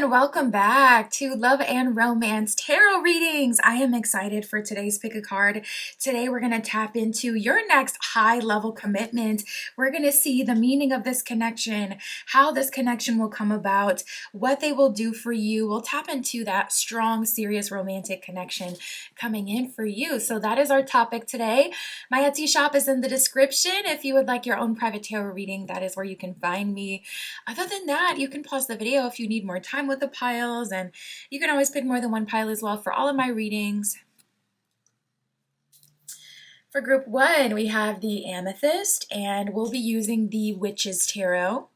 everyone, welcome back to Love and Romance Tarot Readings. I am excited for today's pick a card. Today we're going to tap into your next high level commitment. We're going to see the meaning of this connection, how this connection will come about, what they will do for you. We'll tap into that strong, serious romantic connection coming in for you. So that is our topic today. My Etsy shop is in the description. If you would like your own private tarot reading, that is where you can find me. Other than that, you can pause the video if you need more time with the piles, and you can always pick more than one pile as well for all of my readings. For group 1, we have the Amethyst, and we'll be using the Witch's Tarot.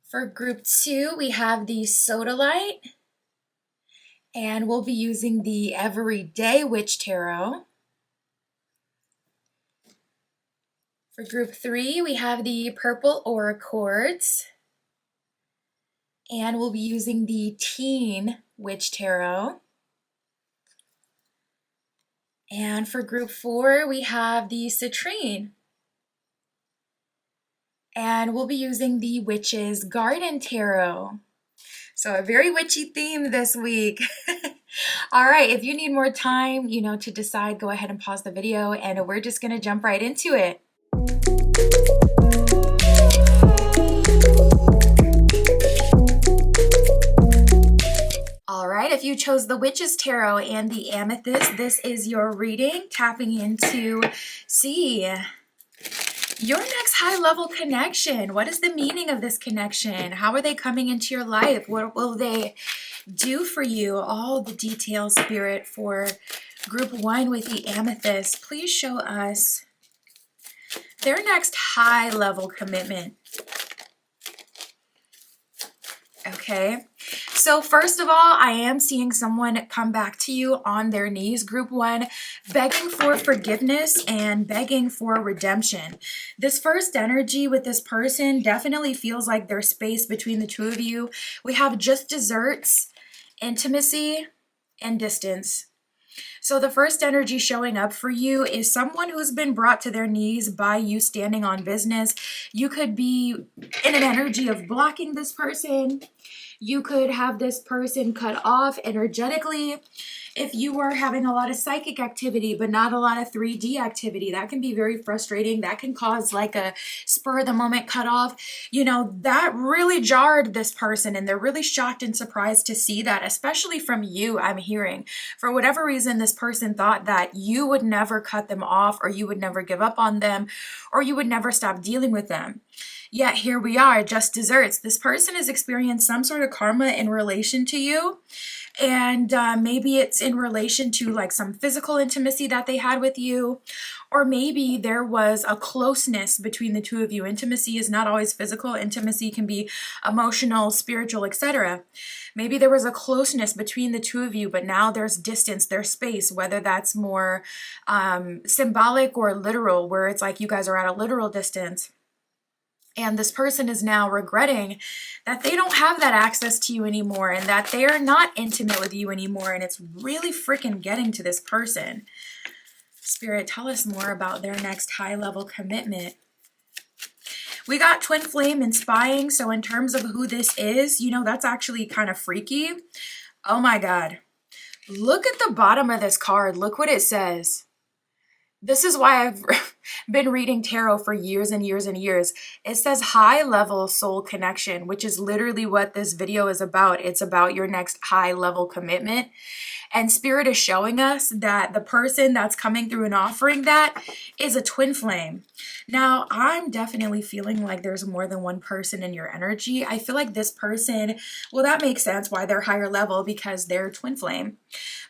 For group 2, we have the Sodalite, and we'll be using the Everyday Witch Tarot. For group 3, we have the Purple Aura Quartz, and we'll be using the Teen Witch Tarot. And for group 4, we have the Citrine, and we'll be using the Witch's Garden Tarot. So a very witchy theme this week. All right, if you need more time, to decide, go ahead and pause the video, and we're just going to jump right into it. All right, if you chose the Witch's Tarot and the Amethyst, this is your reading, tapping into see your next high-level connection. What is the meaning of this connection? How are they coming into your life? What will they do for you? All the details, Spirit, for group 1 with the Amethyst. Please show us their next high-level commitment. Okay, so first of all, I am seeing someone come back to you on their knees, group 1, begging for forgiveness and begging for redemption. This first energy with this person definitely feels like there's space between the two of you. We have just desserts, intimacy, and distance. So the first energy showing up for you is someone who's been brought to their knees by you standing on business. You could be in an energy of blocking this person. You could have this person cut off energetically. If you are having a lot of psychic activity, but not a lot of 3D activity, that can be very frustrating. That can cause like a spur of the moment cut off. That really jarred this person, and they're really shocked and surprised to see that, especially from you, I'm hearing. For whatever reason, this person thought that you would never cut them off, or you would never give up on them, or you would never stop dealing with them. Yet here we are, just desserts. This person has experienced some sort of karma in relation to you. And maybe it's in relation to like some physical intimacy that they had with you, or maybe there was a closeness between the two of you. Intimacy is not always physical. Intimacy can be emotional, spiritual, etc. Maybe there was a closeness between the two of you, but now there's distance, there's space, whether that's more symbolic or literal, where it's like you guys are at a literal distance. And this person is now regretting that they don't have that access to you anymore, and that they are not intimate with you anymore. And it's really freaking getting to this person. Spirit, tell us more about their next high-level commitment. We got twin flame and spying. So in terms of who this is, that's actually kind of freaky. Oh my God. Look at the bottom of this card. Look what it says. This is why I've been reading tarot for years and years and years. It says high-level soul connection, which is literally what this video is about. It's about your next high-level commitment. And Spirit is showing us that the person that's coming through and offering that is a twin flame. Now, I'm definitely feeling like there's more than one person in your energy. I feel like this person, well, that makes sense why they're higher level, because they're twin flame.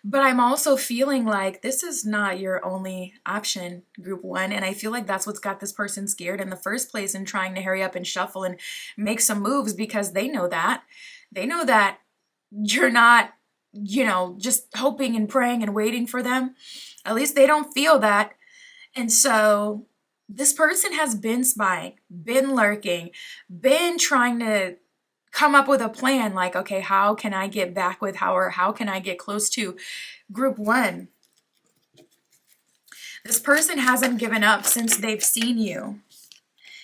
But I'm also feeling like this is not your only option, group 1. And I feel like that's what's got this person scared in the first place and trying to hurry up and shuffle and make some moves, because they know that. They know that you're not, just hoping and praying and waiting for them. At least they don't feel that. And so this person has been spying, been lurking, been trying to come up with a plan, like, okay, how can I get back with her, or how can I get close to group 1? This person hasn't given up since they've seen you.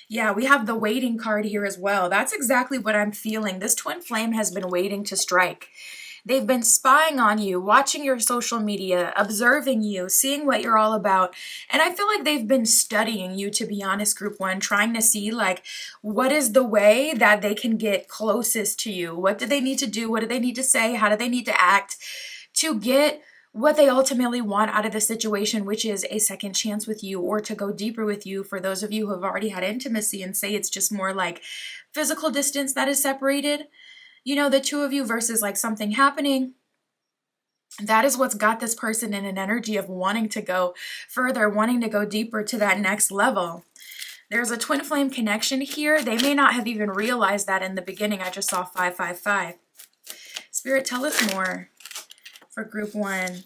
Yeah, we have the waiting card here as well. That's exactly what I'm feeling. This twin flame has been waiting to strike. They've been spying on you, watching your social media, observing you, seeing what you're all about. And I feel like they've been studying you, to be honest, group one, trying to see like what is the way that they can get closest to you? What do they need to do? What do they need to say? How do they need to act to get what they ultimately want out of the situation, which is a second chance with you or to go deeper with you? For those of you who have already had intimacy and say it's just more like physical distance that is separated, you know, the two of you versus like something happening. That is what's got this person in an energy of wanting to go further, wanting to go deeper to that next level. There's a twin flame connection here. They may not have even realized that in the beginning. I just saw 555. Spirit, tell us more for group one.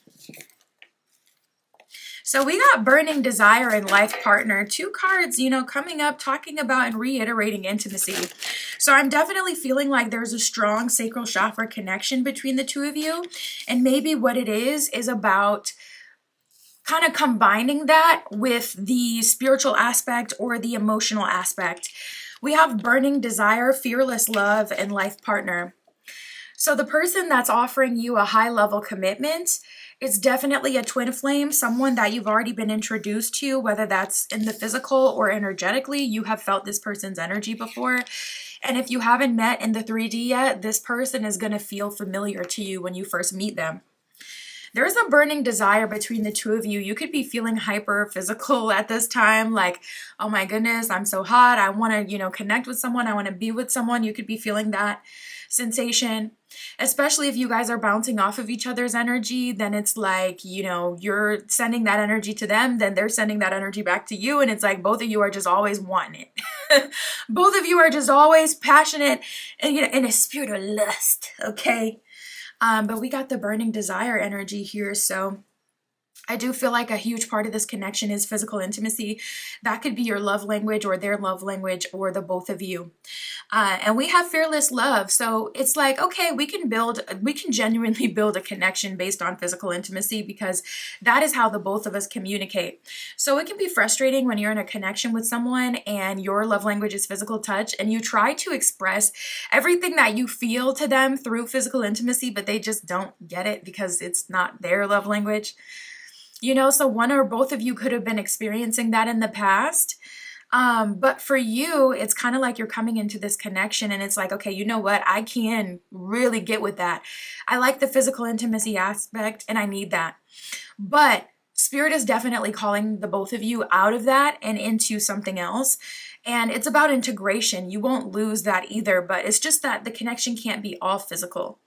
So we got burning desire and life partner, two cards, you know, coming up, talking about and reiterating intimacy. So I'm definitely feeling like there's a strong sacral chakra connection between the two of you. And maybe what it is about kind of combining that with the spiritual aspect or the emotional aspect. We have burning desire, fearless love, and life partner. So the person that's offering you a high level commitment, it's definitely a twin flame, someone that you've already been introduced to, whether that's in the physical or energetically. You have felt this person's energy before. And if you haven't met in the 3D yet, this person is going to feel familiar to you when you first meet them. There's a burning desire between the two of you. You could be feeling hyper physical at this time, like, oh my goodness, I'm so hot. I want to, you know, connect with someone. I want to be with someone. You could be feeling that sensation, especially if you guys are bouncing off of each other's energy. Then it's like, you know, you're sending that energy to them, then they're sending that energy back to you. And it's like both of you are just always wanting it. Both of you are just always passionate and, you know, in a spirit of lust. Okay. But we got the burning desire energy here. So I do feel like a huge part of this connection is physical intimacy. That could be your love language or their love language or the both of you. And we have fearless love. So it's like, okay, we can genuinely build a connection based on physical intimacy because that is how the both of us communicate. So it can be frustrating when you're in a connection with someone and your love language is physical touch and you try to express everything that you feel to them through physical intimacy, but they just don't get it because it's not their love language. You know, so one or both of you could have been experiencing that in the past. But for you, it's kind of like you're coming into this connection and it's like, okay, you know what? I can really get with that. I like the physical intimacy aspect and I need that. But Spirit is definitely calling the both of you out of that and into something else. And it's about integration. You won't lose that either, but it's just that the connection can't be all physical.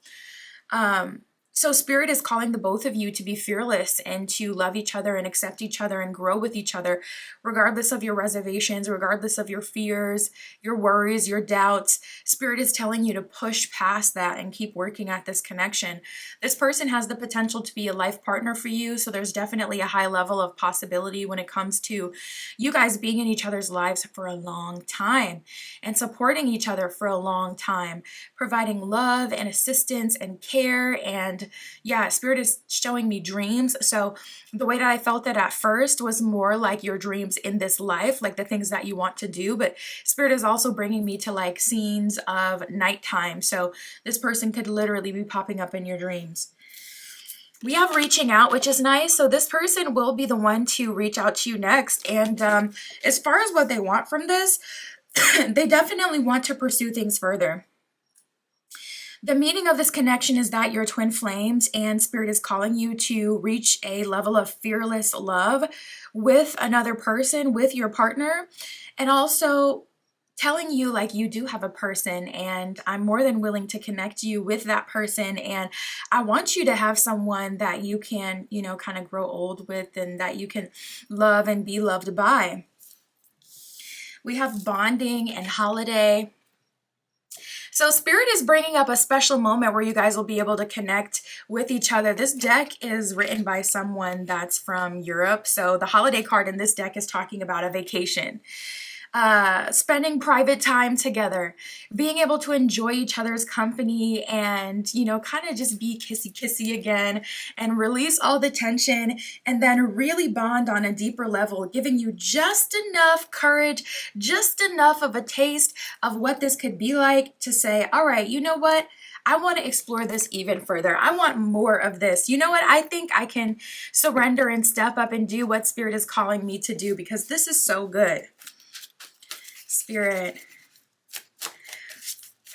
So Spirit is calling the both of you to be fearless and to love each other and accept each other and grow with each other, regardless of your reservations, regardless of your fears, your worries, your doubts. Spirit is telling you to push past that and keep working at this connection. This person has the potential to be a life partner for you, so there's definitely a high level of possibility when it comes to you guys being in each other's lives for a long time and supporting each other for a long time, providing love and assistance and care. And yeah, Spirit is showing me dreams. So the way that I felt it at first was more like your dreams in this life, like the things that you want to do. But Spirit is also bringing me to like scenes of nighttime. So this person could literally be popping up in your dreams. We have reaching out, which is nice. So this person will be the one to reach out to you next. And as far as what they want from this, they definitely want to pursue things further. The meaning of this connection is that you're twin flames and Spirit is calling you to reach a level of fearless love with another person, with your partner, and also telling you like you do have a person and I'm more than willing to connect you with that person. And I want you to have someone that you can, you know, kind of grow old with and that you can love and be loved by. We have bonding and holiday. So Spirit is bringing up a special moment where you guys will be able to connect with each other. This deck is written by someone that's from Europe. So the holiday card in this deck is talking about a vacation. spending private time together, being able to enjoy each other's company and, you know, kind of just be kissy again and release all the tension and then really bond on a deeper level, giving you just enough courage, just enough of a taste of what this could be like to say, all right, you know what? I want to explore this even further. I want more of this. You know what? I think I can surrender and step up and do what Spirit is calling me to do because this is so good. Spirit,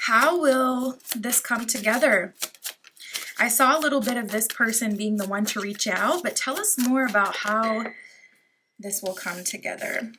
how will this come together? I saw a little bit of this person being the one to reach out, but tell us more about how this will come together.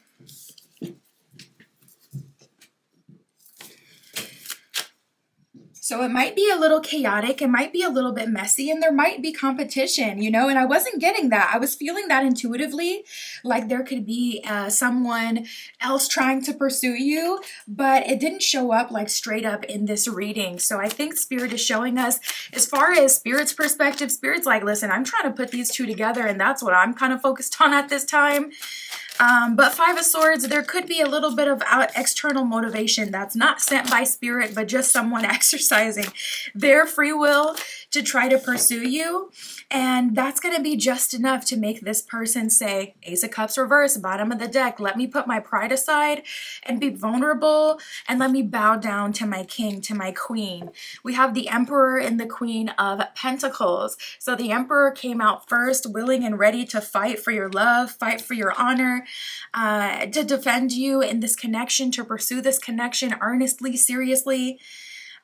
So it might be a little chaotic, it might be a little bit messy, and there might be competition, you know, and I wasn't getting that. I was feeling that intuitively, like there could be someone else trying to pursue you, but it didn't show up like straight up in this reading. So I think Spirit is showing us, as far as Spirit's perspective, Spirit's like, listen, I'm trying to put these two together, and that's what I'm kind of focused on at this time. But Five of Swords, there could be a little bit of external motivation that's not sent by Spirit, but just someone exercising their free will to try to pursue you. And that's going to be just enough to make this person say, Ace of Cups reverse, bottom of the deck, let me put my pride aside and be vulnerable and let me bow down to my king, to my queen. We have the Emperor and the Queen of Pentacles. So the Emperor came out first, willing and ready to fight for your love, fight for your honor, to defend you in this connection, to pursue this connection earnestly, seriously.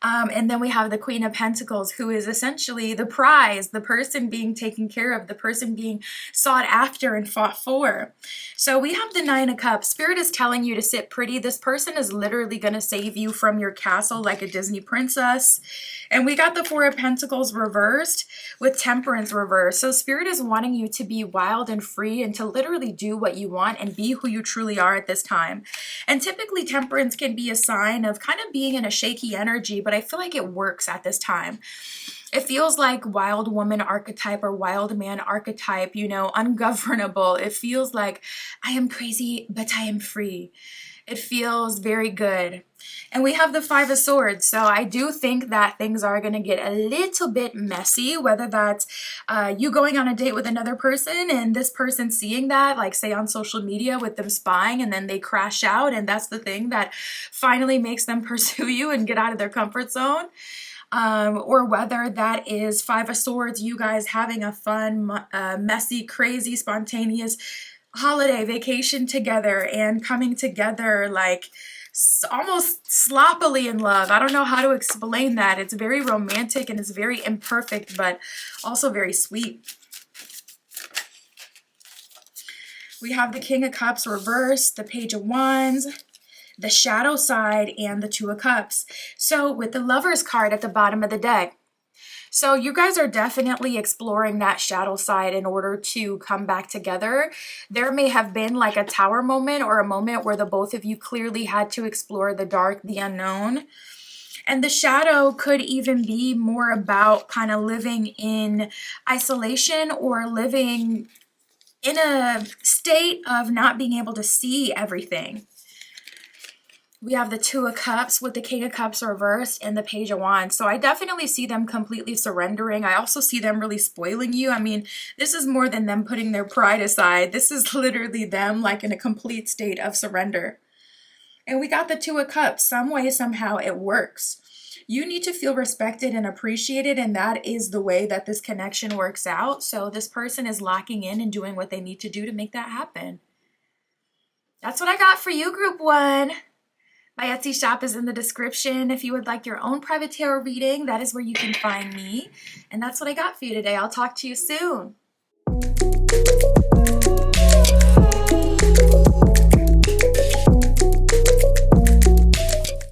And then we have the Queen of Pentacles, who is essentially the prize, the person being taken care of, the person being sought after and fought for. So we have the Nine of Cups. Spirit is telling you to sit pretty. This person is literally going to save you from your castle like a Disney princess. And we got the Four of Pentacles reversed with Temperance reversed. So Spirit is wanting you to be wild and free and to literally do what you want and be who you truly are at this time. And typically Temperance can be a sign of kind of being in a shaky energy, but I feel like it works at this time. It feels like wild woman archetype or wild man archetype, you know, ungovernable. It feels like I am crazy, but I am free. It feels very good. And we have the Five of Swords. So I do think that things are going to get a little bit messy, whether that's you going on a date with another person and this person seeing that, like say on social media with them spying, and then they crash out. And that's the thing that finally makes them pursue you and get out of their comfort zone. Or whether that is Five of Swords, you guys having a fun, messy, crazy, spontaneous holiday vacation together and coming together like almost sloppily in love. I don't know how to explain that. It's very romantic and it's very imperfect, but also very sweet. We have the King of Cups reversed, the Page of Wands, the Shadow side, and the Two of Cups. So with the Lovers card at the bottom of the deck, so you guys are definitely exploring that shadow side in order to come back together. There may have been like a tower moment or a moment where the both of you clearly had to explore the dark, the unknown. And the shadow could even be more about kind of living in isolation or living in a state of not being able to see everything. We have the Two of Cups with the King of Cups reversed and the Page of Wands. So I definitely see them completely surrendering. I also see them really spoiling you. I mean, this is more than them putting their pride aside. This is literally them like in a complete state of surrender. And we got the Two of Cups. Some way, somehow it works. You need to feel respected and appreciated, and that is the way that this connection works out. So this person is locking in and doing what they need to do to make that happen. That's what I got for you, Group 1. My Etsy shop is in the description. If you would like your own private tarot reading, that is where you can find me. And that's what I got for you today. I'll talk to you soon.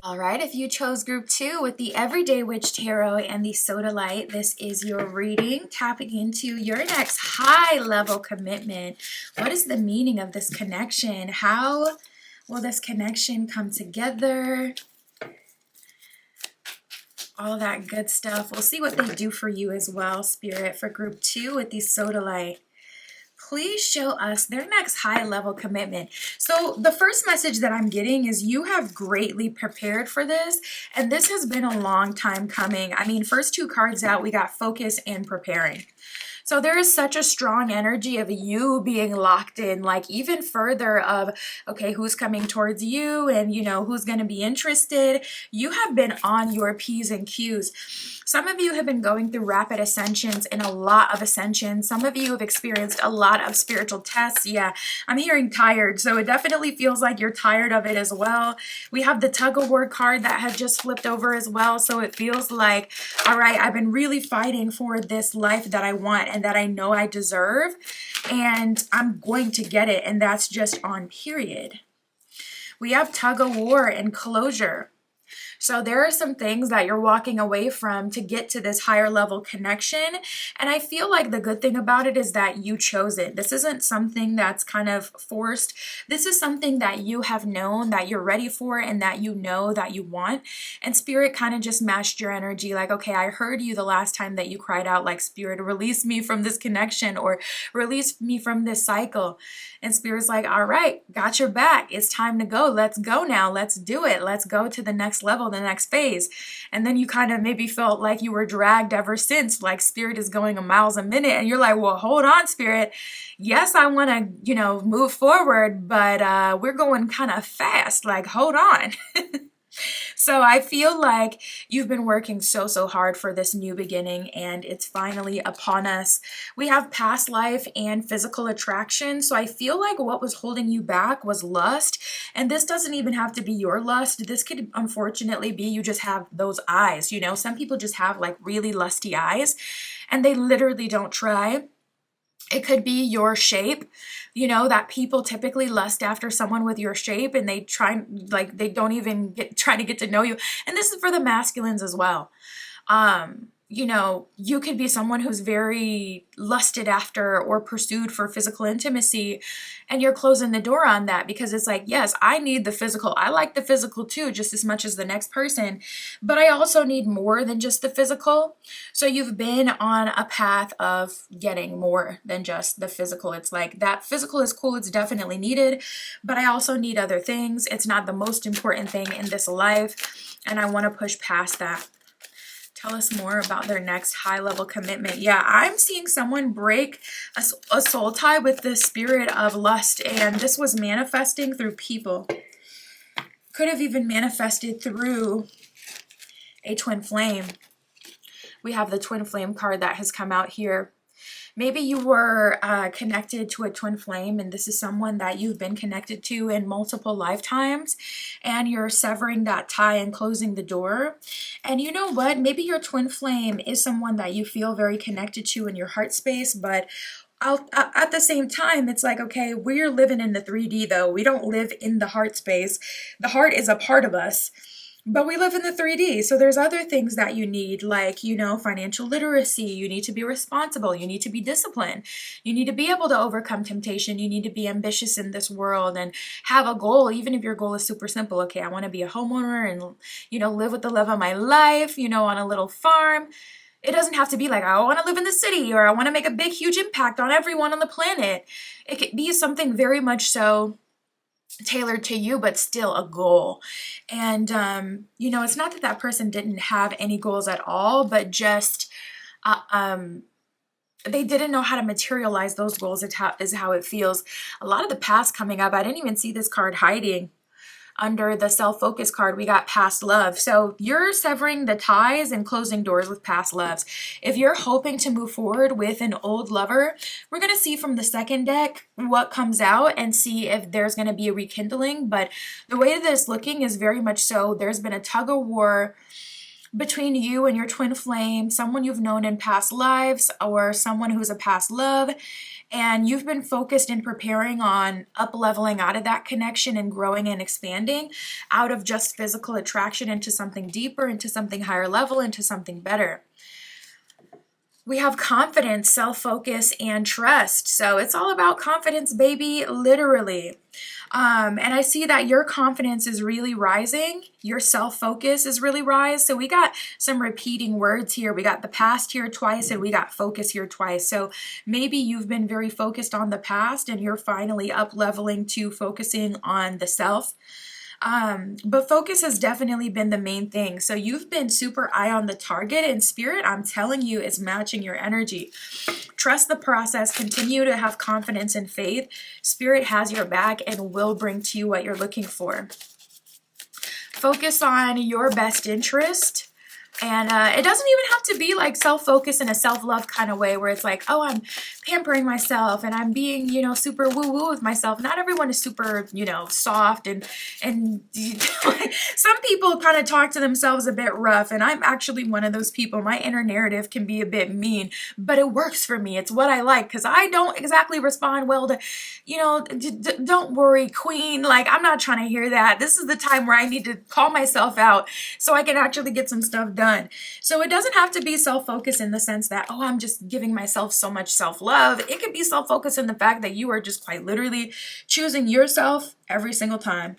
All right, if you chose Group 2 with the Everyday Witch Tarot and the Soda Light, this is your reading, tapping into your next high-level commitment. What is the meaning of this connection? How will this connection come together? All that good stuff. We'll see what they do for you as well, Spirit, for Group 2 with the Soda Light. please show us their next high level commitment. So the first message that I'm getting is you have greatly prepared for this, and this has been a long time coming. I mean, first two cards out, we got focus and preparing. So there is such a strong energy of you being locked in, like even further of, okay, who's coming towards you and, you know, who's going to be interested. You have been on your P's and Q's. Some of you have been going through rapid ascensions and a lot of ascensions. Some of you have experienced a lot of spiritual tests. Yeah, I'm hearing tired. So it definitely feels like you're tired of it as well. We have the tug of war card that has just flipped over as well. So it feels like, all right, I've been really fighting for this life that I want and that I know I deserve, and I'm going to get it. And that's just on period. We have tug of war and closure. So there are some things that you're walking away from to get to this higher level connection. And I feel like the good thing about it is that you chose it. This isn't something that's kind of forced. This is something that you have known that you're ready for and that you know that you want. And Spirit kind of just matched your energy like, okay, I heard you the last time that you cried out like, Spirit, release me from this connection or release me from this cycle. And Spirit's like, all right, got your back. It's time to go. Let's go now. Let's do it. Let's go to the next level, the next phase. And then you kind of maybe felt like you were dragged ever since, like Spirit is going a miles a minute. And you're like, well, hold on, Spirit. Yes, I want to, you know, move forward, but we're going kind of fast. Like, hold on. So I feel like you've been working so hard for this new beginning and it's finally upon us. We have past life and physical attraction. So I feel like what was holding you back was lust. And this doesn't even have to be your lust. This could unfortunately be you just have those eyes. You know, some people just have like really lusty eyes and they literally don't try. It could be your shape, you know, that people typically lust after someone with your shape and they try, like, they don't even try to get to know you. And this is for the masculines as well. You know, you could be someone who's very lusted after or pursued for physical intimacy, and you're closing the door on that because it's like, yes, I need the physical. I like the physical too, just as much as the next person, but I also need more than just the physical. So you've been on a path of getting more than just the physical. It's like that physical is cool. It's definitely needed, but I also need other things. It's not the most important thing in this life, and I want to push past that. Tell us more about their next high-level commitment. Yeah, I'm seeing someone break a soul tie with the spirit of lust, and this was manifesting through people. Could have even manifested through a twin flame. We have the twin flame card that has come out here. Maybe you were connected to a twin flame and this is someone that you've been connected to in multiple lifetimes and you're severing that tie and closing the door. And you know what? Maybe your twin flame is someone that you feel very connected to in your heart space, but at the same time, it's like, okay, we're living in the 3D though. We don't live in the heart space. The heart is a part of us. But we live in the 3D, so there's other things that you need, like, you know, financial literacy. You need to be responsible. You need to be disciplined. You need to be able to overcome temptation. You need to be ambitious in this world and have a goal, even if your goal is super simple. Okay, I want to be a homeowner and, you know, live with the love of my life, you know, on a little farm. It doesn't have to be like, I want to live in the city or I want to make a big, huge impact on everyone on the planet. It could be something very much so tailored to you, but still a goal. And you know, it's not that that person didn't have any goals at all, but just they didn't know how to materialize those goals is how it feels. A lot of the past coming up, I didn't even see this card hiding. Under the self-focus card, we got past love. So you're severing the ties and closing doors with past loves. If you're hoping to move forward with an old lover, we're going to see from the second deck what comes out and see if there's going to be a rekindling. But the way that it's looking is very much so there's been a tug of war between you and your twin flame, someone you've known in past lives or someone who's a past love. And you've been focused in preparing on up-leveling out of that connection and growing and expanding out of just physical attraction into something deeper, into something higher level, into something better. We have confidence, self-focus, and trust. So it's all about confidence, baby, literally. And I see that your confidence is really rising. Your self-focus is really rise. So we got some repeating words here. We got the past here twice, and we got focus here twice. So maybe you've been very focused on the past and you're finally up leveling to focusing on the self. But focus has definitely been the main thing. So you've been super eye on the target, and spirit, I'm telling you, is matching your energy. Trust the process, continue to have confidence and faith. Spirit has your back and will bring to you what you're looking for. Focus on your best interest. And it doesn't even have to be like self-focus in a self-love kind of way where it's like, oh, I'm pampering myself and I'm being, super woo-woo with myself. Not everyone is super, soft and some people kind of talk to themselves a bit rough, and I'm actually one of those people. My inner narrative can be a bit mean, but it works for me. It's what I like because I don't exactly respond well to, don't worry, queen. Like, I'm not trying to hear that. This is the time where I need to call myself out so I can actually get some stuff done. So it doesn't have to be self-focus in the sense that, oh, I'm just giving myself so much self-love. It could be self-focus in the fact that you are just quite literally choosing yourself every single time.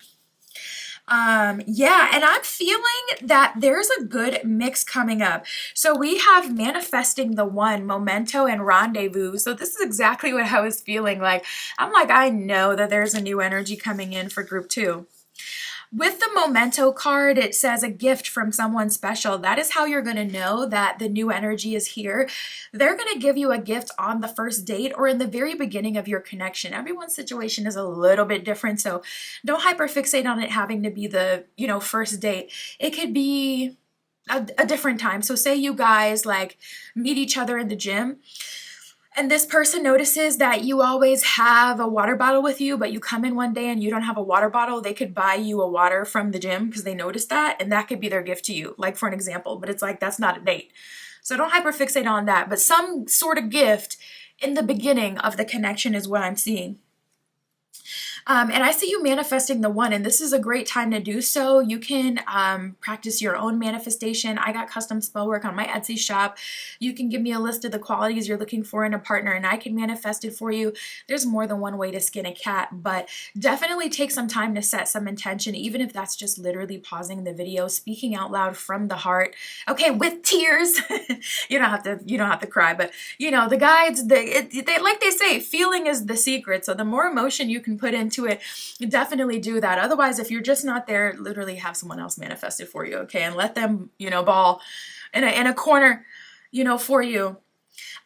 Yeah, and I'm feeling that there's a good mix coming up. So we have manifesting the one, memento, and rendezvous. So this is exactly what I was feeling like. I'm like, I know that there's a new energy coming in for group 2. With the memento card, it says a gift from someone special. That is how you're going to know that the new energy is here. They're going to give you a gift on the first date or in the very beginning of your connection. Everyone's situation is a little bit different, so don't hyperfixate on it having to be the, first date. It could be a different time. So say you guys like meet each other in the gym, and this person notices that you always have a water bottle with you, but you come in one day and you don't have a water bottle. They could buy you a water from the gym because they noticed that, and that could be their gift to you, like for an example. But it's like, that's not a date. So don't hyperfixate on that. But some sort of gift in the beginning of the connection is what I'm seeing. And I see you manifesting the one, and this is a great time to do so. You can practice your own manifestation. I got custom spell work on my Etsy shop. You can give me a list of the qualities you're looking for in a partner, and I can manifest it for you. There's more than one way to skin a cat, but definitely take some time to set some intention, even if that's just literally pausing the video, speaking out loud from the heart. Okay, with tears. You don't have to cry, but the guides, they like they say, feeling is the secret. So the more emotion you can put into it, definitely do that. Otherwise, if you're just not there, literally have someone else manifest it for you, okay? And let them, bawl in a corner, for you.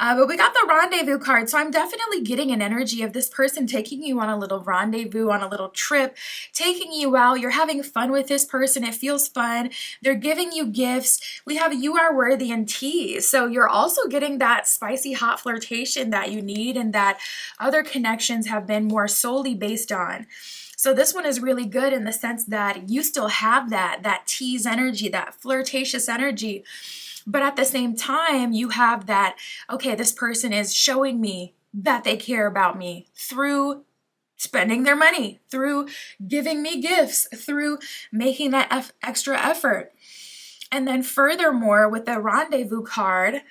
But we got the rendezvous card, so I'm definitely getting an energy of this person taking you on a little rendezvous, on a little trip, taking you out. You're having fun with this person. It feels fun. They're giving you gifts. We have you are worthy and tea. So you're also getting that spicy hot flirtation that you need and that other connections have been more solely based on. So this one is really good in the sense that you still have that tease energy, that flirtatious energy. But at the same time, you have that, okay, this person is showing me that they care about me through spending their money, through giving me gifts, through making that extra effort. And then furthermore, with the rendezvous card,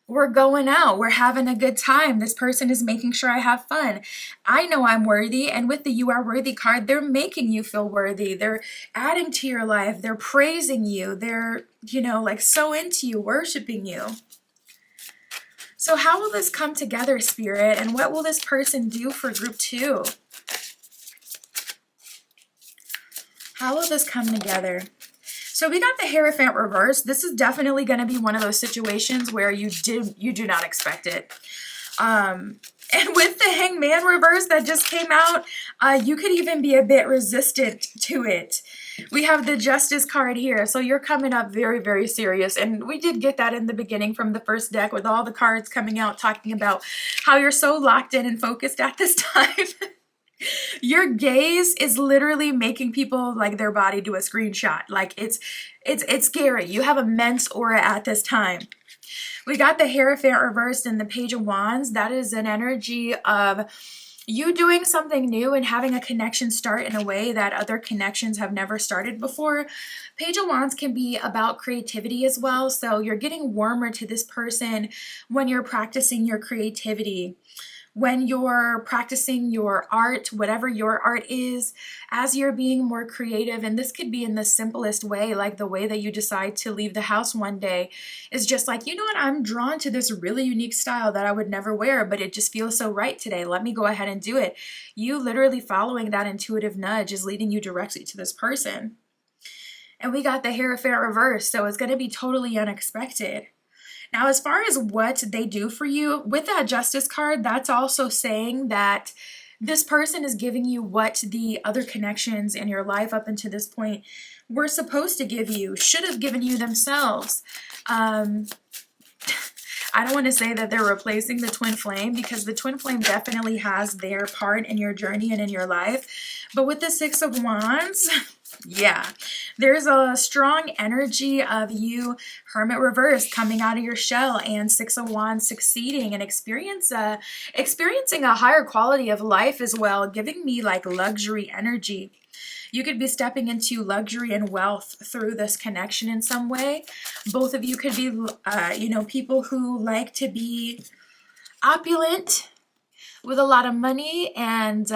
we're going out. We're having a good time. This person is making sure I have fun. I know I'm worthy. And with the You Are Worthy card, they're making you feel worthy. They're adding to your life. They're praising you. They're, like so into you, worshiping you. So how will this come together, Spirit? And what will this person do for group 2? How will this come together? So we got the Hierophant reverse. This is definitely going to be one of those situations where you do not expect it. And with the Hangman reverse that just came out, you could even be a bit resistant to it. We have the Justice card here, so you're coming up very, very serious. And we did get that in the beginning from the first deck with all the cards coming out talking about how you're so locked in and focused at this time. Your gaze is literally making people like their body do a screenshot. Like it's scary. You have immense aura at this time. We got the Hierophant reversed and the Page of Wands. That is an energy of You doing something new and having a connection start in a way that other connections have never started before. Page of Wands can be about creativity as well. So you're getting warmer to this person when you're practicing your creativity. When you're practicing your art, whatever your art is, as you're being more creative, and this could be in the simplest way, like the way that you decide to leave the house one day is just like, you know what, I'm drawn to this really unique style that I would never wear, but it just feels so right today. Let me go ahead and do it. You literally following that intuitive nudge is leading you directly to this person. And we got the Hierophant reverse, so it's going to be totally unexpected. Now, as far as what they do for you, with that Justice card, that's also saying that this person is giving you what the other connections in your life up until this point were supposed to give you, should have given you themselves. I don't want to say that they're replacing the twin flame, because the twin flame definitely has their part in your journey and in your life. But with the Six of Wands, yeah, there's a strong energy of you, Hermit reverse, coming out of your shell, and Six of Wands succeeding and experiencing a higher quality of life as well, giving me like luxury energy. You could be stepping into luxury and wealth through this connection in some way. Both of you could be, people who like to be opulent, with a lot of money and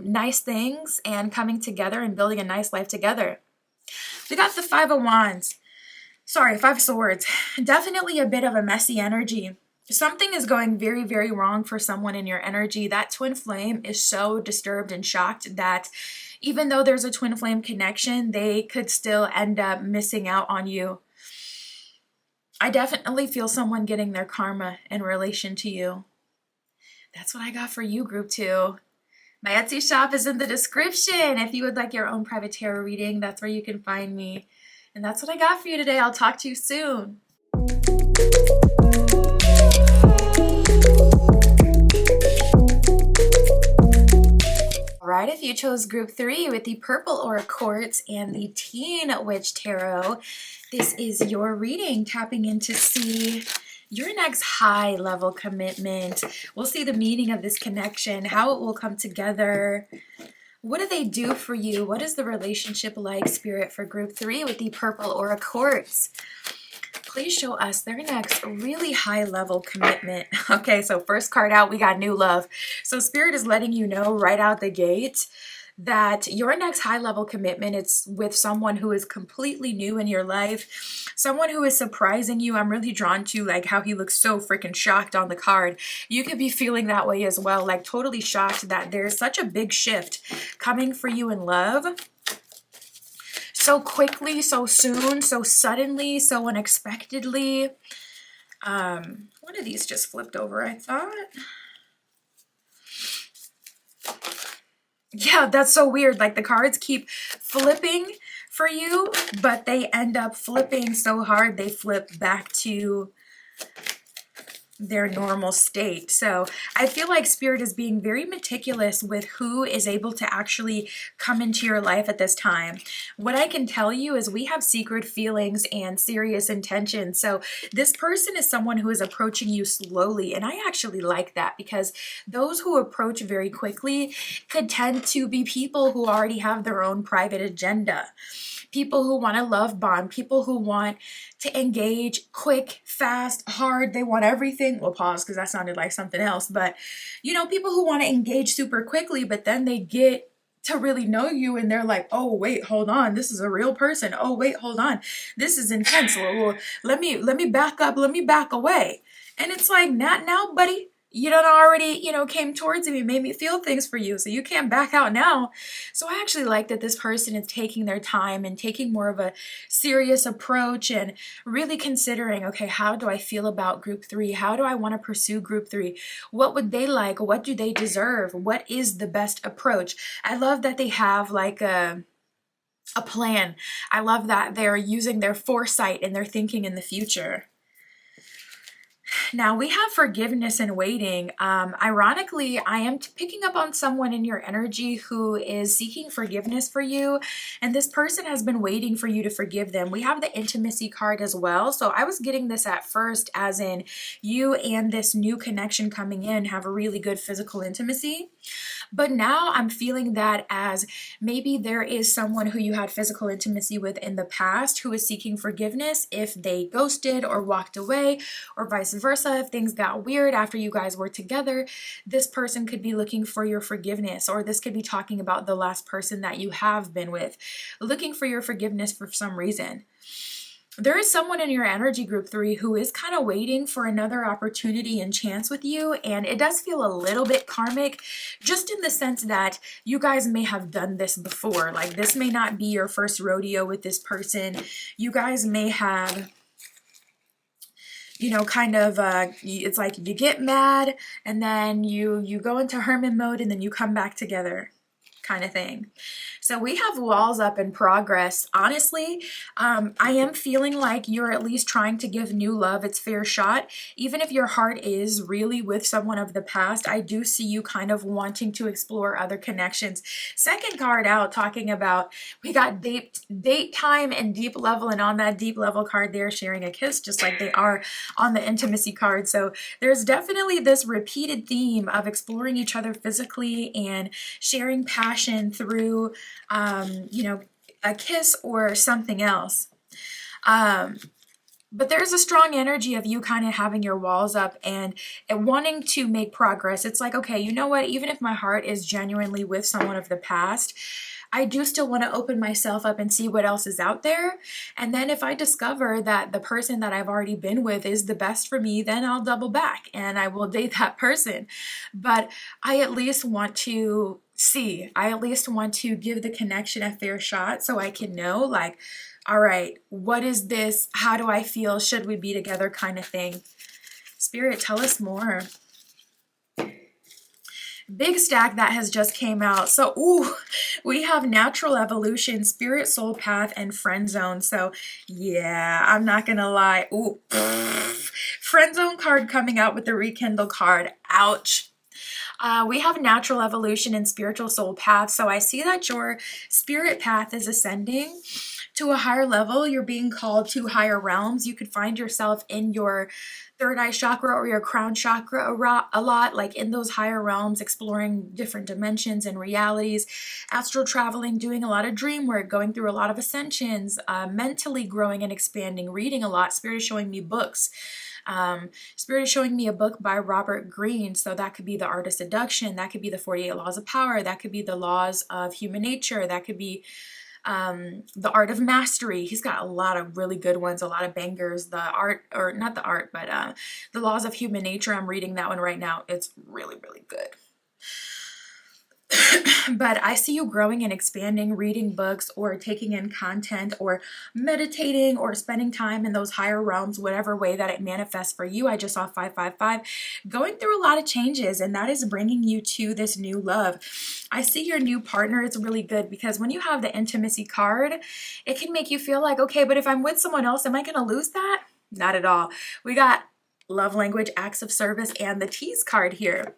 nice things, and coming together and building a nice life together. We got the Five of Wands. Sorry, Five of Swords. Definitely a bit of a messy energy. Something is going very, very wrong for someone in your energy. That twin flame is so disturbed and shocked that even though there's a twin flame connection, they could still end up missing out on you. I definitely feel someone getting their karma in relation to you. That's what I got for you, Group 2. My Etsy shop is in the description. If you would like your own private tarot reading, that's where you can find me. And that's what I got for you today. I'll talk to you soon. Alright, if you chose Group 3 with the Purple Aura Quartz and the Teen Witch Tarot, this is your reading, tapping in to see your next high level commitment. We'll see the meaning of this connection, how it will come together. What do they do for you? What is the relationship like, Spirit, for Group 3 with the Purple Aura Quartz? Please show us their next really high level commitment. Okay, so first card out, we got new love. So Spirit is letting you know right out the gate that your next high level commitment, it's with someone who is completely new in your life, someone who is surprising you. I'm really drawn to like how he looks so freaking shocked on the card. You could be feeling that way as well, like totally shocked that there's such a big shift coming for you in love. So quickly, so soon, so suddenly, so unexpectedly. One of these just flipped over, I thought. Yeah, that's so weird. Like the cards keep flipping for you, but they end up flipping so hard they flip back to their normal state. So I feel like Spirit is being very meticulous with who is able to actually come into your life at this time. What I can tell you is we have secret feelings and serious intentions. So this person is someone who is approaching you slowly, and I actually like that, because those who approach very quickly could tend to be people who already have their own private agenda. People who want to love bond, people who want to engage quick, fast, hard. They want everything. We'll pause because that sounded like something else. But, people who want to engage super quickly, but then they get to really know you and they're like, oh, wait, hold on. This is a real person. Oh, wait, hold on. This is intense. Well, let me back up. Let me back away. And it's like, not now, buddy. You done already, came towards me, made me feel things for you, so you can't back out now. So I actually like that this person is taking their time and taking more of a serious approach and really considering, okay, how do I feel about Group 3? How do I want to pursue Group 3? What would they like? What do they deserve? What is the best approach? I love that they have like a plan. I love that they're using their foresight and they're thinking in the future. Now we have forgiveness and waiting. Ironically, I am picking up on someone in your energy who is seeking forgiveness for you, and this person has been waiting for you to forgive them. We have the intimacy card as well. So I was getting this at first as in you and this new connection coming in have a really good physical intimacy. But now I'm feeling that as maybe there is someone who you had physical intimacy with in the past who is seeking forgiveness if they ghosted or walked away, or vice versa. If things got weird after you guys were together, this person could be looking for your forgiveness, or this could be talking about the last person that you have been with, looking for your forgiveness for some reason. There is someone in your energy group 3 who is kind of waiting for another opportunity and chance with you, and it does feel a little bit karmic, just in the sense that you guys may have done this before. Like, this may not be your first rodeo with this person. You guys may have, you know, kind of, it's like you get mad and then you go into hermit mode and then you come back together, kind of thing. So we have walls up in progress. Honestly, I am feeling like you're at least trying to give new love its fair shot. Even if your heart is really with someone of the past, I do see you kind of wanting to explore other connections. Second card out, talking about, we got date time and deep level, and on that deep level card, they're sharing a kiss, just like they are on the intimacy card. So there's definitely this repeated theme of exploring each other physically and sharing passion through you know, a kiss or something else. But there's a strong energy of you kind of having your walls up and wanting to make progress. It's like, okay, you know what? Even if my heart is genuinely with someone of the past, I do still want to open myself up and see what else is out there. And then if I discover that the person that I've already been with is the best for me, then I'll double back and I will date that person. But I at least want to see, I at least want to give the connection a fair shot so I can know, like, all right, what is this? How do I feel? Should we be together, kind of thing? Spirit, tell us more. Big stack that has just came out. So, ooh, we have natural evolution, spirit, soul path, and friend zone. So, yeah, I'm not gonna lie. Ooh, friend zone card coming out with the rekindle card. Ouch. We have natural evolution and spiritual soul path. So I see that your spirit path is ascending to a higher level. You're being called to higher realms. You could find yourself in your third eye chakra or your crown chakra a lot, like in those higher realms, exploring different dimensions and realities, astral traveling, doing a lot of dream work, going through a lot of ascensions, mentally growing and expanding, reading a lot. Spirit is showing me books. Spirit is showing me a book by Robert Greene. So that could be The Art of Seduction. That could be the 48 Laws of Power. That could be the Laws of Human Nature. That could be The Art of Mastery. He's got a lot of really good ones, a lot of bangers. The Art, or not the Art, but The Laws of Human Nature. I'm reading that one right now. It's really, really good. But I see you growing and expanding, reading books or taking in content or meditating or spending time in those higher realms, whatever way that it manifests for you. I just saw 555 going through a lot of changes, and that is bringing you to this new love. I see your new partner is really good, because when you have the intimacy card, it can make you feel like, okay, but if I'm with someone else, am I going to lose that? Not at all. We got love language, acts of service, and the tease card here.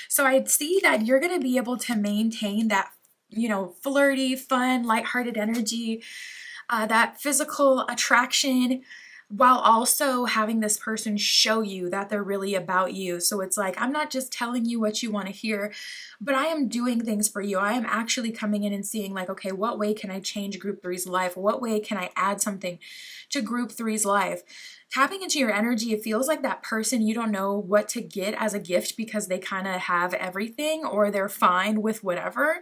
So I see that you're going to be able to maintain that, you know, flirty, fun, lighthearted energy, that physical attraction, while also having this person show you that they're really about you. So it's like, I'm not just telling you what you want to hear, but I am doing things for you. I am actually coming in and seeing, like, okay, what way can I change Group 3's life? What way can I add something to Group 3's life? Tapping into your energy, it feels like that person, you don't know what to get as a gift because they kind of have everything, or they're fine with whatever.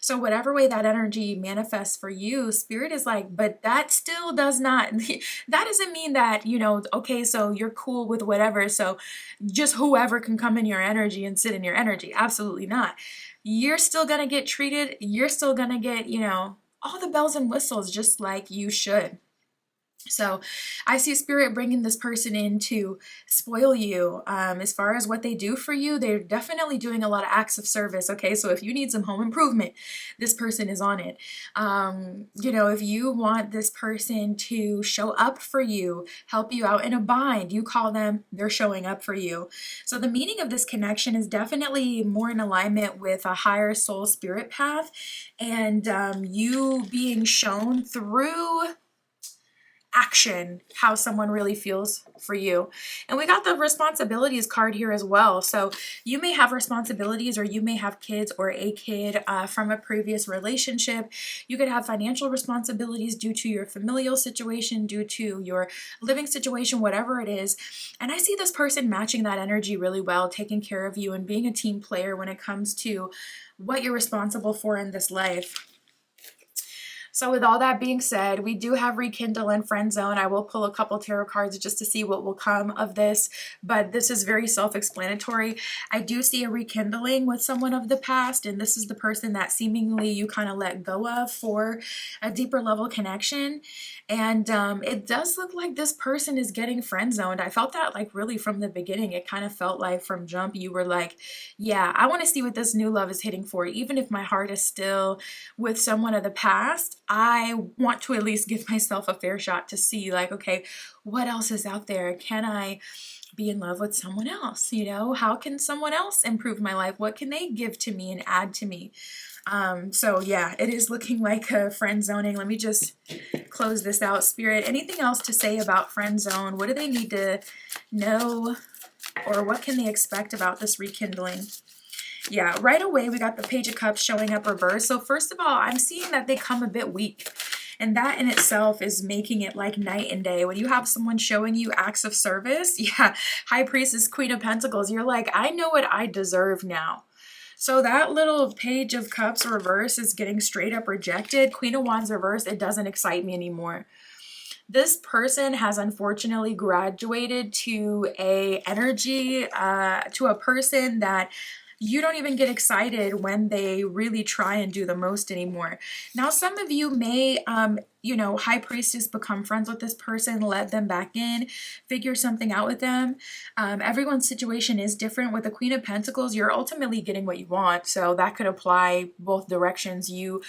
So whatever way that energy manifests for you, Spirit is like, but that still does not, that doesn't mean that, you know, okay, so you're cool with whatever, so just whoever can come in your energy and sit in your energy. Absolutely not. You're still going to get treated. You're still going to get, you know, all the bells and whistles, just like you should. So I see Spirit bringing this person in to spoil you. As far as what they do for you, they're definitely doing a lot of acts of service. Okay, so if you need some home improvement, this person is on it. You know, if you want this person to show up for you, help you out in a bind, you call them, they're showing up for you. So the meaning of this connection is definitely more in alignment with a higher soul spirit path, and you being shown through action how someone really feels for you. And we got the responsibilities card here as well. So you may have responsibilities, or you may have kids or a kid from a previous relationship. You could have financial responsibilities due to your familial situation, due to your living situation, whatever it is. And I see this person matching that energy really well, taking care of you and being a team player when it comes to what you're responsible for in this life. So with all that being said, we do have rekindle and friend zone. I will pull a couple tarot cards just to see what will come of this, but this is very self-explanatory. I do see a rekindling with someone of the past, and this is the person that seemingly you kind of let go of for a deeper level connection. And it does look like this person is getting friend zoned. I felt that like really from the beginning. It kind of felt like from jump you were like, yeah, I want to see what this new love is hitting for. Even if my heart is still with someone of the past, I want to at least give myself a fair shot to see like, okay, what else is out there? Can I be in love with someone else? You know, how can someone else improve my life? What can they give to me and add to me? So yeah, it is looking like a friend zoning. Let me just close this out. Spirit, anything else to say about friend zone? What do they need to know, or what can they expect about this rekindling? Yeah, right away we got the Page of Cups showing up reverse. So first of all, I'm seeing that they come a bit weak. And that in itself is making it like night and day. When you have someone showing you acts of service, yeah, High Priestess, Queen of Pentacles, you're like, I know what I deserve now. So that little Page of Cups reverse is getting straight up rejected. Queen of Wands reverse, it doesn't excite me anymore. This person has unfortunately graduated to a energy, to a person that you don't even get excited when they really try and do the most anymore. Now, some of you may, you know, High Priestess, become friends with this person, let them back in, figure something out with them. Everyone's situation is different. With the Queen of Pentacles, you're ultimately getting what you want. So that could apply both directions. You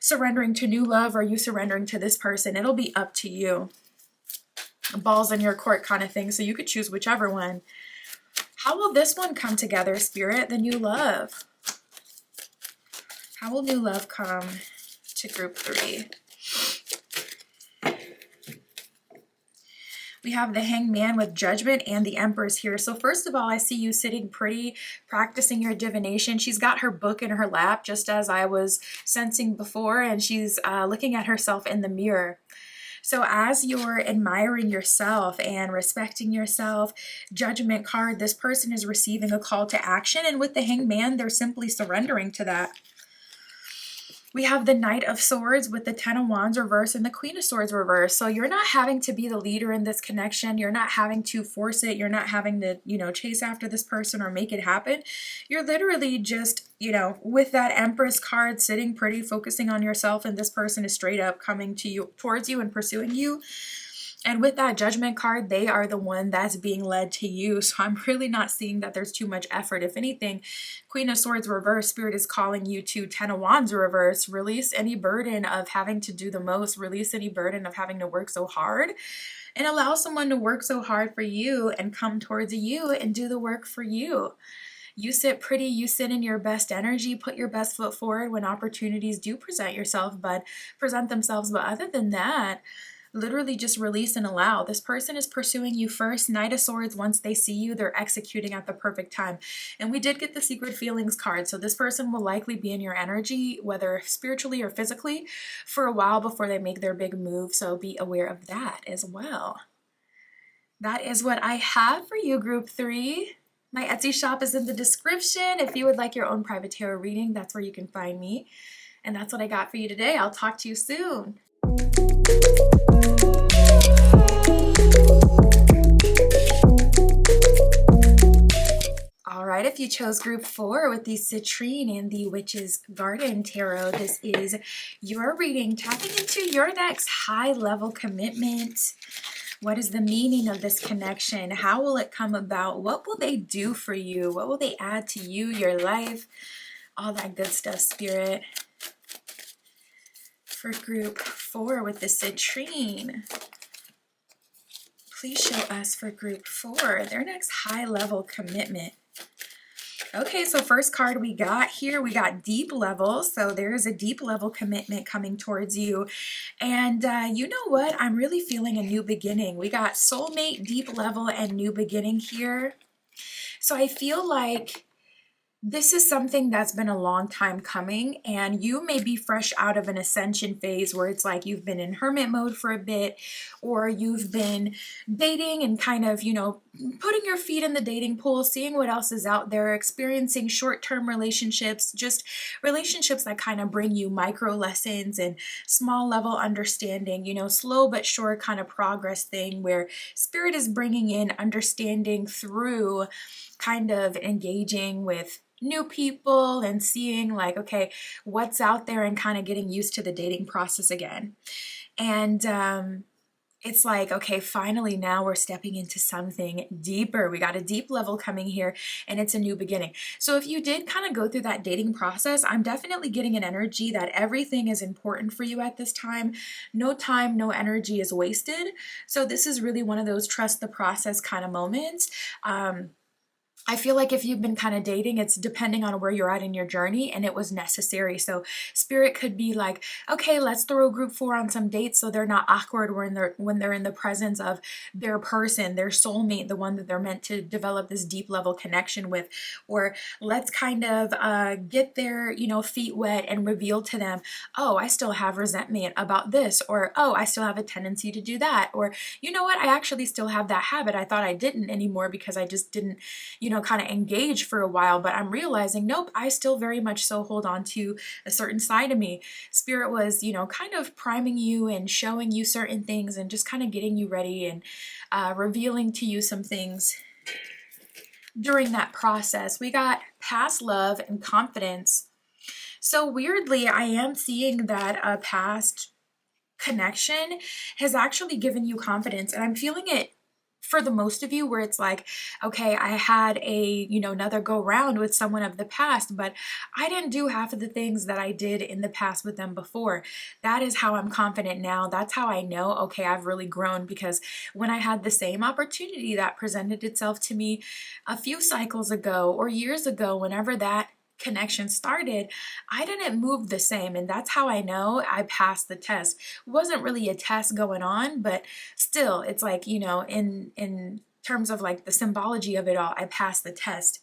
surrendering to new love or you surrendering to this person. It'll be up to you. Balls in your court kind of thing. So you could choose whichever one. How will this one come together, Spirit? The new love. How will new love come to group 3? We have the Hangman with Judgment and the Empress here. So first of all, I see you sitting pretty, practicing your divination. She's got her book in her lap, just as I was sensing before, and she's looking at herself in the mirror. So as you're admiring yourself and respecting yourself, Judgment card, this person is receiving a call to action. And with the Hangman, they're simply surrendering to that. We have the Knight of Swords with the Ten of Wands reverse and the Queen of Swords reverse. So you're not having to be the leader in this connection. You're not having to force it. You're not having to, you know, chase after this person or make it happen. You're literally just, you know, with that Empress card sitting pretty, focusing on yourself, and this person is straight up coming to you, towards you and pursuing you. And with that Judgment card, they are the one that's being led to you. So I'm really not seeing that there's too much effort. If anything, Queen of Swords reverse, Spirit is calling you to Ten of Wands reverse. Release any burden of having to do the most. Release any burden of having to work so hard. And allow someone to work so hard for you and come towards you and do the work for you. You sit pretty, you sit in your best energy, put your best foot forward when opportunities do present themselves. But other than that, literally just release and allow. This person is pursuing you first. Knight of Swords, once they see you, they're executing at the perfect time. And we did get the Secret Feelings card. So this person will likely be in your energy, whether spiritually or physically, for a while before they make their big move. So be aware of that as well. That is what I have for you, group 3. My Etsy shop is in the description. If you would like your own private tarot reading, that's where you can find me. And that's what I got for you today. I'll talk to you soon. All right, if you chose group 4 with the Citrine and the Witch's Garden Tarot, this is your reading, tapping into your next high-level commitment. What is the meaning of this connection? How will it come about? What will they do for you? What will they add to you, your life? All that good stuff, Spirit. For group 4 with the Citrine, please show us for group 4 their next high-level commitment. Okay, so first card we got here, we got deep level. So there is a deep level commitment coming towards you. And you know what? I'm really feeling a new beginning. We got soulmate, deep level, and new beginning here. So I feel like this is something that's been a long time coming, and you may be fresh out of an ascension phase where it's like you've been in hermit mode for a bit, or you've been dating and kind of, you know, putting your feet in the dating pool, seeing what else is out there, experiencing short-term relationships, just relationships that kind of bring you micro lessons and small level understanding, you know, slow but sure kind of progress thing where spirit is bringing in understanding through kind of engaging with new people and seeing like, okay, what's out there and kind of getting used to the dating process again. And it's like, okay, finally now we're stepping into something deeper. We got a deep level coming here and it's a new beginning. So if you did kind of go through that dating process, I'm definitely getting an energy that everything is important for you at this time. No time, no energy is wasted. So this is really one of those trust the process kind of moments. I feel like if you've been kind of dating, it's depending on where you're at in your journey and it was necessary. So spirit could be like, okay, let's throw group 4 on some dates so they're not awkward when they're in the presence of their person, their soulmate, the one that they're meant to develop this deep level connection with. Or let's kind of get their, you know, feet wet and reveal to them, oh, I still have resentment about this, or oh, I still have a tendency to do that, or you know what, I actually still have that habit. I thought I didn't anymore because I just didn't, you know, kind of engage for a while, but I'm realizing, nope, I still very much so hold on to a certain side of me. Spirit was, you know, kind of priming you and showing you certain things and just kind of getting you ready and revealing to you some things during that process. We got past love and confidence. So weirdly, I am seeing that a past connection has actually given you confidence, and I'm feeling it for the most of you where it's like, okay, I had a, you know, another go round with someone of the past, but I didn't do half of the things that I did in the past with them before. That is how I'm confident now. That's how I know, okay, I've really grown, because when I had the same opportunity that presented itself to me a few cycles ago or years ago, whenever that connection started, I didn't move the same, and that's how I know I passed the test. It wasn't really a test going on, but still, it's like, you know, in terms of like the symbology of it all, I passed the test.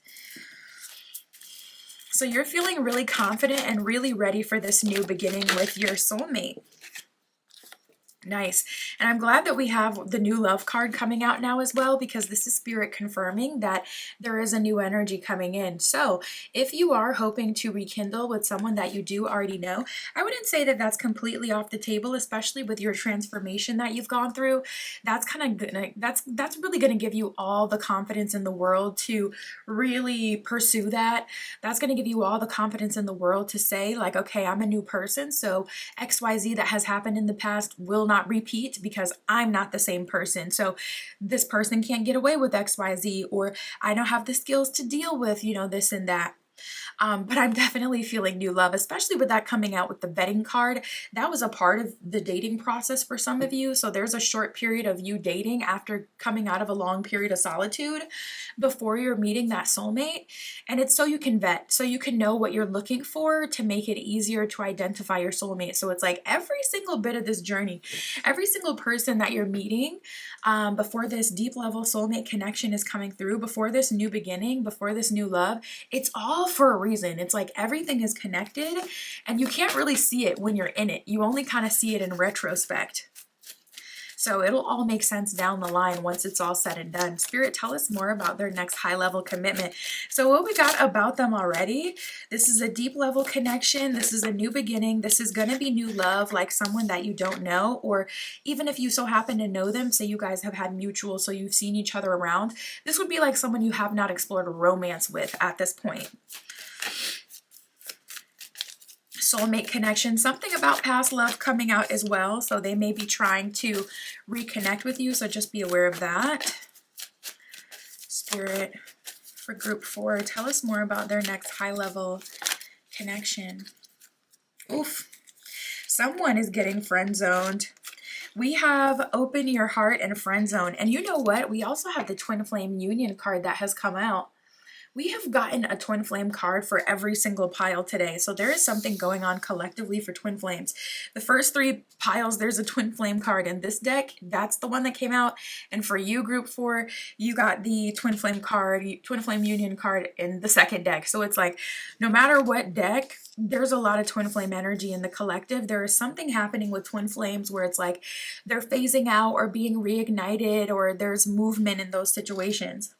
So you're feeling really confident and really ready for this new beginning with your soulmate. Nice. And I'm glad that we have the new love card coming out now as well, because this is spirit confirming that there is a new energy coming in. So if you are hoping to rekindle with someone that you do already know, I wouldn't say that that's completely off the table, especially with your transformation that you've gone through. That's kind of gonna, that's really going to give you all the confidence in the world to really pursue that. That's going to give you all the confidence in the world to say like, okay, I'm a new person. So XYZ that has happened in the past will not repeat, because I'm not the same person. So this person can't get away with XYZ, or I don't have the skills to deal with, you know, this and that. But I'm definitely feeling new love, especially with that coming out with the vetting card. That was a part of the dating process for some of you. So there's a short period of you dating after coming out of a long period of solitude before you're meeting that soulmate. And it's so you can vet, so you can know what you're looking for to make it easier to identify your soulmate. So it's like every single bit of this journey, every single person that you're meeting before this deep level soulmate connection is coming through, before this new beginning, before this new love, it's all for a reason. It's like everything is connected, and you can't really see it when you're in it. You only kind of see it in retrospect. So it'll all make sense down the line once it's all said and done. Spirit, tell us more about their next high level commitment. So what we got about them already, this is a deep level connection. This is a new beginning. This is going to be new love, like someone that you don't know, or even if you so happen to know them, say you guys have had mutual, so you've seen each other around, this would be like someone you have not explored a romance with at this point. Soulmate connection, something about past love coming out as well. So they may be trying to reconnect with you. So just be aware of that. Spirit, for group 4, tell us more about their next high level connection. Oof. Someone is getting friend zoned. We have open your heart and friend zone. And you know what? We also have the twin flame union card that has come out. We have gotten a twin flame card for every single pile today. So there is something going on collectively for twin flames. The first 3 piles, there's a twin flame card in this deck. That's the one that came out. And for you, group 4, you got the twin flame card, twin flame union card in the second deck. So it's like, no matter what deck, there's a lot of twin flame energy in the collective. There is something happening with twin flames where it's like they're phasing out or being reignited, or there's movement in those situations.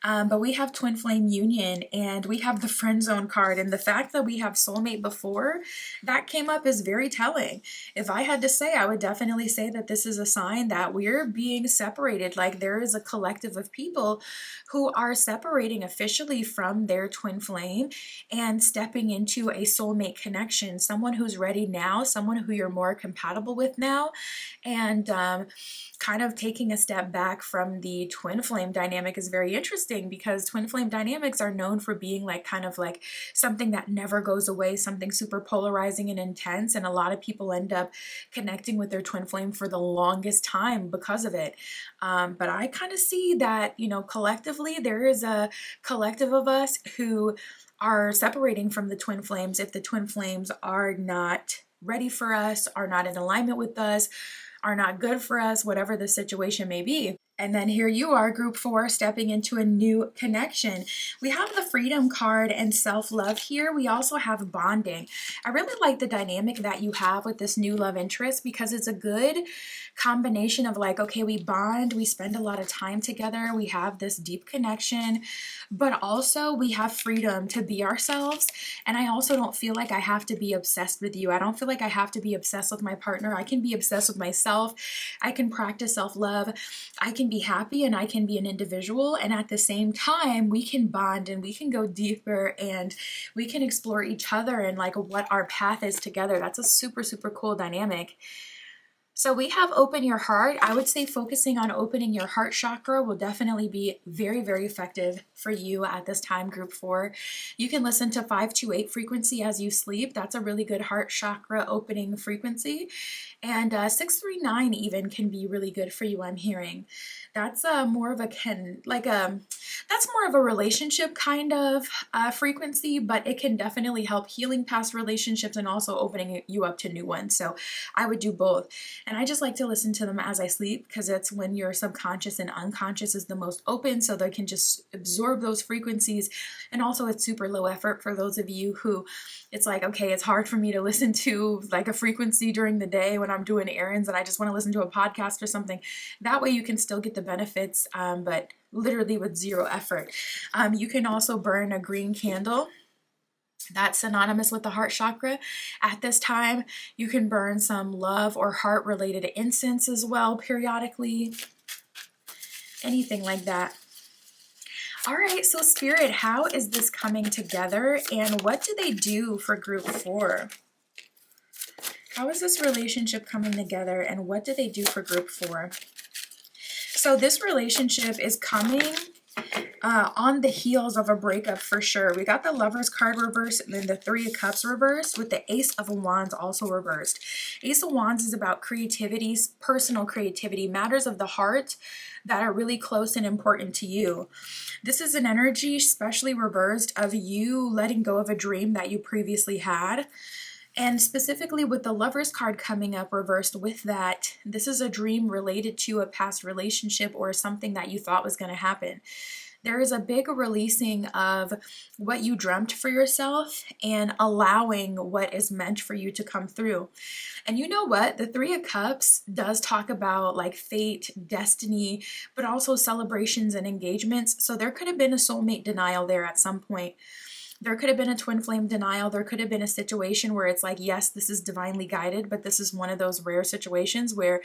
But we have twin flame union, and we have the friend zone card, and the fact that we have soulmate before, that came up is very telling. If I had to say, I would definitely say that this is a sign that we're being separated. Like there is a collective of people who are separating officially from their twin flame and stepping into a soulmate connection, someone who's ready now, someone who you're more compatible with now, and kind of taking a step back from the twin flame dynamic is very interesting, because twin flame dynamics are known for being like kind of like something that never goes away, something super polarizing and intense, and a lot of people end up connecting with their twin flame for the longest time because of it. But I kind of see that, you know, collectively there is a collective of us who are separating from the twin flames if the twin flames are not ready for us, are not in alignment with us, are not good for us, whatever the situation may be. And then here you are, group 4, stepping into a new connection. We have the freedom card and self-love here. We also have bonding. I really like the dynamic that you have with this new love interest, because it's a good combination of like, okay, we bond, we spend a lot of time together, we have this deep connection, but also we have freedom to be ourselves. And I also don't feel like I have to be obsessed with you. I don't feel like I have to be obsessed with my partner. I can be obsessed with myself. I can practice self-love. I can be happy, and I can be an individual, and at the same time we can bond and we can go deeper and we can explore each other and like what our path is together. That's a super, super cool dynamic. So we have open your heart. I would say focusing on opening your heart chakra will definitely be very, very effective for you at this time, group 4. You can listen to 528 frequency as you sleep. That's a really good heart chakra opening frequency. And 639 even can be really good for you, I'm hearing. That's more of a that's more of a relationship kind of frequency, but it can definitely help healing past relationships and also opening you up to new ones. So I would do both. And I just like to listen to them as I sleep, because it's when your subconscious and unconscious is the most open, so they can just absorb those frequencies. And also it's super low effort for those of you who it's like, okay, it's hard for me to listen to like a frequency during the day when I'm doing errands and I just want to listen to a podcast or something. That way you can still get the benefits, but literally with zero effort. You can also burn a green candle. That's synonymous with the heart chakra. At this time, you can burn some love or heart related incense as well periodically. Anything like that. All right, so Spirit, how is this coming together, and what do they do for group 4? How is this relationship coming together, and what do they do for group 4? So this relationship is coming on the heels of a breakup for sure. We got the Lovers card reversed, and then the 3 of Cups reversed, with the Ace of Wands also reversed. Ace of Wands is about creativity, personal creativity, matters of the heart that are really close and important to you. This is an energy, especially reversed, of you letting go of a dream that you previously had. And specifically with the Lovers card coming up reversed with that, this is a dream related to a past relationship or something that you thought was going to happen. There is a big releasing of what you dreamt for yourself and allowing what is meant for you to come through. And you know what? The 3 of Cups does talk about like fate, destiny, but also celebrations and engagements. So there could have been a soulmate denial there at some point. There could have been a twin flame denial. There could have been a situation where it's like, yes, this is divinely guided, but this is one of those rare situations where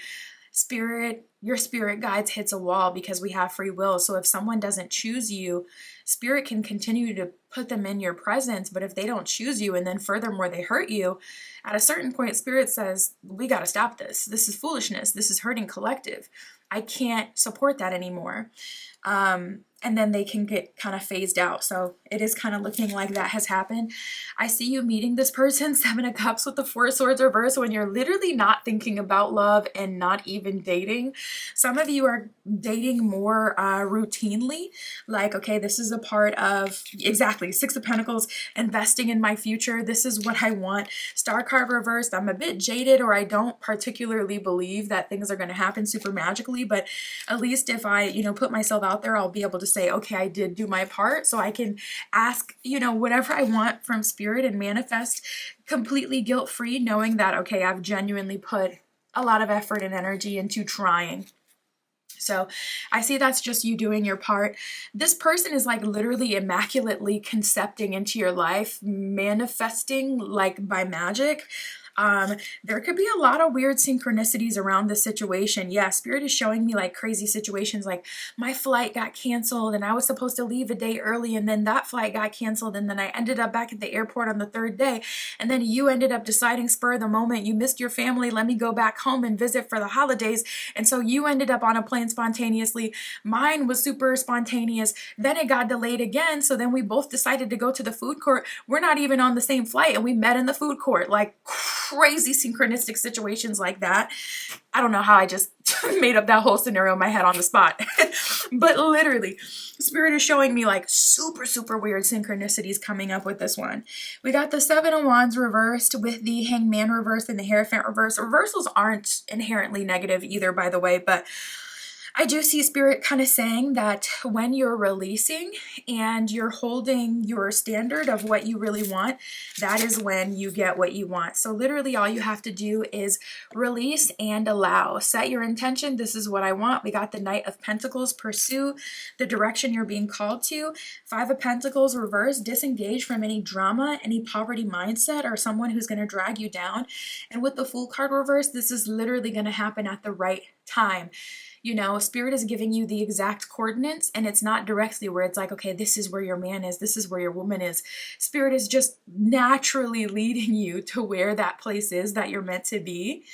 your spirit guides hits a wall, because we have free will. So if someone doesn't choose you, Spirit can continue to put them in your presence, but if they don't choose you and then furthermore they hurt you, at a certain point Spirit says, we got to stop this. This is foolishness. This is hurting collective. I can't support that anymore. And then they can get kind of phased out. So it is kind of looking like that has happened. I see you meeting this person, Seven of Cups with the Four of Swords reverse, when you're literally not thinking about love and not even dating. Some of you are dating more routinely, like, okay, this is a part of, exactly, Six of Pentacles, investing in my future. This is what I want. Star card reversed. I'm a bit jaded, or I don't particularly believe that things are going to happen super magically, but at least if I, put myself out there, I'll be able to say, okay, I did do my part, so I can ask, whatever I want from Spirit and manifest completely guilt-free, knowing that, okay, I've genuinely put a lot of effort and energy into trying. So I see that's just you doing your part. This person is like literally immaculately concepting into your life, manifesting like by magic. There could be a lot of weird synchronicities around this situation. Yeah, Spirit is showing me like crazy situations, like my flight got canceled and I was supposed to leave a day early, and then that flight got canceled, and then I ended up back at the airport on the third day, and then you ended up deciding spur of the moment, you missed your family, let me go back home and visit for the holidays, and so you ended up on a plane spontaneously. Mine was super spontaneous, then it got delayed again, so then we both decided to go to the food court. We're not even on the same flight and we met in the food court. Like crazy synchronistic situations like that. I don't know how I just made up that whole scenario in my head on the spot. But literally, Spirit is showing me like super, super weird synchronicities coming up with this one. We got the Seven of Wands reversed with the Hangman reversed and the Hierophant reversed. Reversals aren't inherently negative either, by the way, but I do see Spirit kind of saying that when you're releasing and you're holding your standard of what you really want, that is when you get what you want. So literally all you have to do is release and allow. Set your intention. This is what I want. We got the Knight of Pentacles. Pursue the direction you're being called to. Five of Pentacles reverse. Disengage from any drama, any poverty mindset, or someone who's going to drag you down. And with the Fool card reverse, this is literally going to happen at the right time. Spirit is giving you the exact coordinates, and it's not directly where it's like, okay, this is where your man is, this is where your woman is. Spirit is just naturally leading you to where that place is that you're meant to be.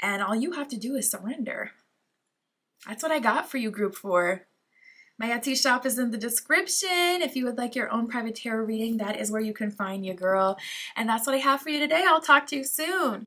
And all you have to do is surrender. That's what I got for you, Group 4. My Etsy shop is in the description. If you would like your own private tarot reading, that is where you can find your girl. And that's what I have for you today. I'll talk to you soon.